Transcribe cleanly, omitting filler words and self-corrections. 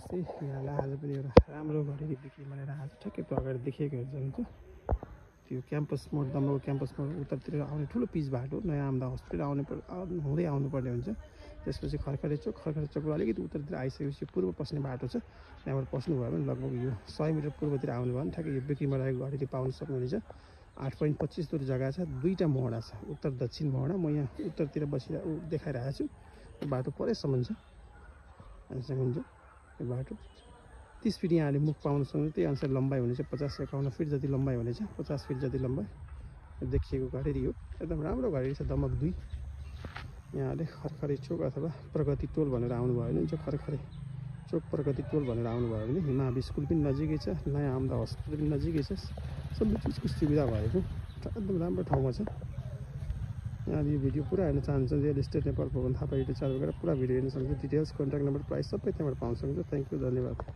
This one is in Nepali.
नमस्ते यहाँलाई आज पनि एउटा राम्रो घडी बिक्री भनेर आज ठ्याक्कै त्यो अगाडि देखेको हुन्छ त्यो क्याम्पस मोड दमको क्याम्पस मोड उत्तरतिर आउने ठुलो पिच बाटो नयाँ आम्दा हस्पिटल हुँदै आउनुपर्ने हुन्छ। त्यसपछि खरखरे चोकको अलिकति उत्तरतिर आइसकेपछि पूर्व पस्ने बाटो छ। त्यहाँबाट पस्नुभयो भने लगभग यो 100 मिटर पूर्वतिर आउनुभयो भने ठ्याक्कै यो बिक्रीमा रहेको घडी पाउन सक्नुहुनेछ। 8.25 दूर जग्गा छ, दुईटा मोहडा छ, उत्तर दक्षिण मोहडा। म यहाँ उत्तरतिर देखाइरहेको छु। बाटो परेसम्म छ हुन्छ यो बाटो 30 फिट यहाँले मुख पाउन सक्नुहुन्छ। त्यही अनुसार लम्बाइ हुनेछ 50-51 फिट जति लम्बाइ हुनेछ। 50 फिट जति लम्बाइ देखिएको घडी हो। एकदम राम्रो घडी छ दमक 2। यहाँले खरखरे चोक अथवा प्रगति टोल भनेर आउनुभयो भने हुन्छ। खरखरे चोक प्रगति टोल भनेर आउनुभयो भने हिमावि स्कुल पनि नजिकै छ, नयाँ आम्दा हस्पिटल पनि नजिकै छ। सबै चिजको सुविधा भएको एकदम राम्रो ठाउँमा छ। यहाँले यो भिडियो पुरा हेर्न चाहनुहुन्छ रियल इस्टेट नेपाल भवन थापा युट्युब च्यानल गएर पुरा भिडियो हेर्न सक्नुहुन्छ। डिटेल्स, कन्ट्याक्ट नम्बर, प्राइस सबै त्यहाँबाट पाउन सक्नुहुन्छ। थ्याङ्क यू, धन्यवाद।